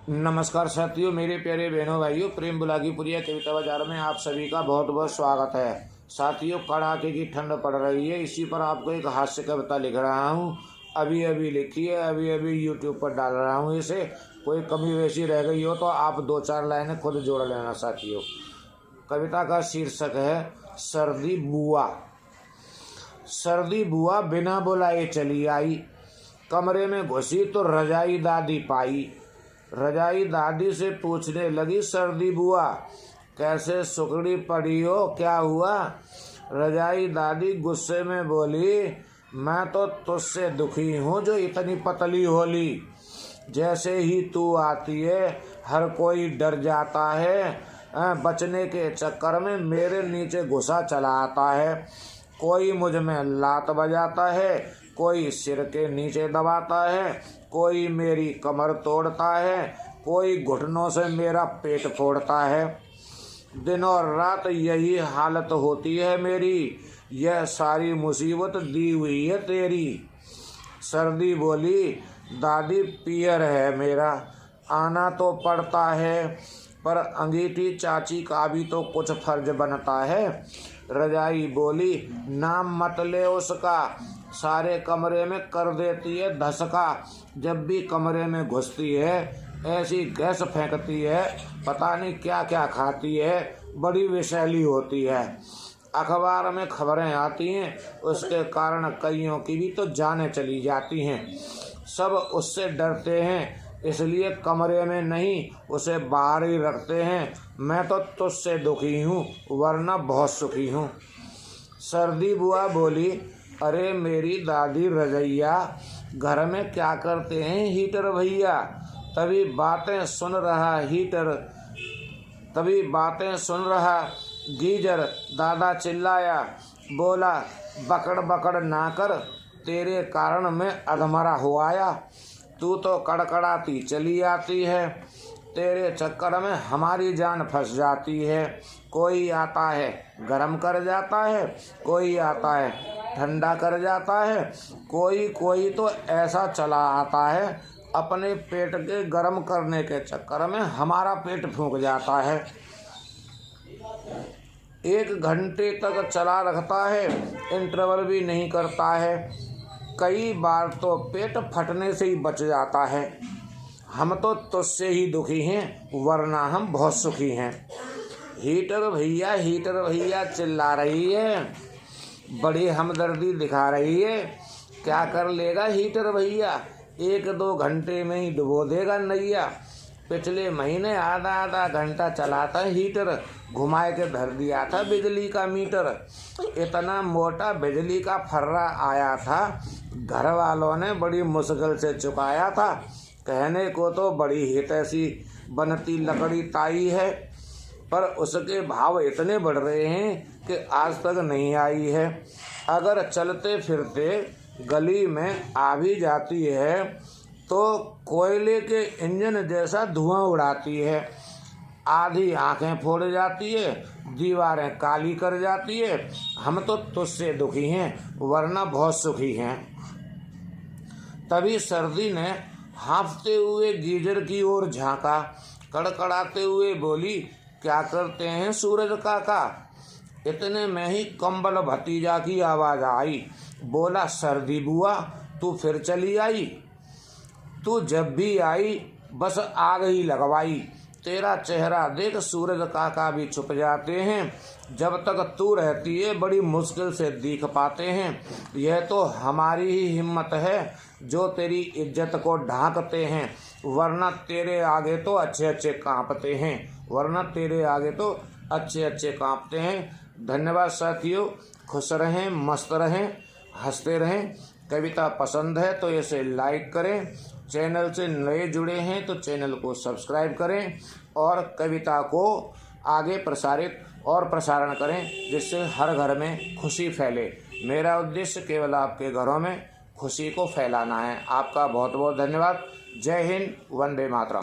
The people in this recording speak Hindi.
नमस्कार साथियों, मेरे प्यारे बहनों भाइयों, प्रेम बुलाकीपुरिया कविता बाजार में आप सभी का बहुत बहुत स्वागत है। साथियों, कड़ाके की ठंड पड़ रही है, इसी पर आपको एक हास्य कविता लिख रहा हूँ। अभी अभी लिखी है, अभी अभी यूट्यूब पर डाल रहा हूँ इसे। कोई कमी वैसी रह गई हो तो आप 2-4 लाइनें खुद जोड़ लेना साथियों। कविता का शीर्षक है सर्दी बुआ। सर्दी बुआ बिना बुलाए चली आई, कमरे में घुसी तो रजाई दादी पाई। रजाई दादी से पूछने लगी सर्दी बुआ, कैसे सुकड़ी पड़ी हो, क्या हुआ। रजाई दादी गुस्से में बोली, मैं तो तुझसे दुखी हूँ जो इतनी पतली होली। जैसे ही तू आती है हर कोई डर जाता है। बचने के चक्कर में मेरे नीचे घुसा चला आता है। कोई मुझ में लात बजाता है, कोई सिर के नीचे दबाता है, कोई मेरी कमर तोड़ता है, कोई घुटनों से मेरा पेट फोड़ता है। दिन और रात यही हालत होती है मेरी, यह सारी मुसीबत दी हुई है तेरी। सर्दी बोली, दादी पियर है मेरा, आना तो पड़ता है, पर अंगीठी चाची का भी तो कुछ फर्ज बनता है। रजाई बोली, नाम मत ले उसका, सारे कमरे में कर देती है धसका। जब भी कमरे में घुसती है ऐसी गैस फेंकती है, पता नहीं क्या क्या खाती है, बड़ी विषैली होती है। अखबार में खबरें आती हैं, उसके कारण कईयों की भी तो जानें चली जाती हैं। सब उससे डरते हैं, इसलिए कमरे में नहीं उसे बाहर ही रखते हैं। मैं तो तुझसे दुखी हूँ वरना बहुत सुखी हूँ। सर्दी बुआ बोली, अरे मेरी दादी रजैया, घर में क्या करते हैं हीटर भैया। तभी बातें सुन रहा गीजर दादा चिल्लाया, बोला बकड़ बकड़ ना कर, तेरे कारण मैं अधमरा हुआया। तू तो कड़कड़ाती चली आती है, तेरे चक्कर में हमारी जान फंस जाती है। कोई आता है गरम कर जाता है, कोई आता है ठंडा कर जाता है, कोई तो ऐसा चला आता है अपने पेट के गरम करने के चक्कर में हमारा पेट फूंक जाता है। 1 घंटे तक चला रखता है, इंटरवल भी नहीं करता है। कई बार तो पेट फटने से ही बच जाता है। हम तो तुझसे ही दुखी हैं वरना हम बहुत सुखी हैं। हीटर भैया चिल्ला रही है, बड़ी हमदर्दी दिखा रही है। क्या कर लेगा हीटर भैया, 1-2 घंटे में ही डुबो देगा नैया। पिछले महीने आधा घंटा चलाता हीटर, घुमाए के धर दिया था बिजली का मीटर। इतना मोटा बिजली का फर्रा आया था, घर वालों ने बड़ी मुश्किल से चुकाया था। कहने को तो बड़ी हितैषी बनती लकड़ी ताई है, पर उसके भाव इतने बढ़ रहे हैं कि आज तक नहीं आई है। अगर चलते फिरते गली में आ भी जाती है तो कोयले के इंजन जैसा धुआं उड़ाती है। आधी आंखें फोड़ जाती है, दीवारें काली कर जाती है। हम तो तुझसे दुखी हैं वरना बहुत सुखी हैं। तभी सर्दी ने हाँफते हुए गीजर की ओर झांका, कड़कड़ाते हुए बोली, क्या करते हैं सूरज काका। इतने में ही कंबल भतीजा की आवाज़ आई। बोला, सर्दी बुआ तू फिर चली आई। तू जब भी आई बस आग ही लगवाई। तेरा चेहरा देख सूरज काका भी छुप जाते हैं। जब तक तू रहती है बड़ी मुश्किल से दिख पाते हैं। यह तो हमारी ही हिम्मत है जो तेरी इज्जत को ढांकते हैं, वरना तेरे आगे तो अच्छे कांपते हैं। धन्यवाद साथियों, खुश रहें, मस्त रहें, हंसते रहें। कविता पसंद है तो इसे लाइक करें, चैनल से नए जुड़े हैं तो चैनल को सब्सक्राइब करें और कविता को आगे प्रसारण करें, जिससे हर घर में खुशी फैले। मेरा उद्देश्य केवल आपके घरों में खुशी को फैलाना है। आपका बहुत बहुत धन्यवाद। जय हिंद, वंदे मातरम।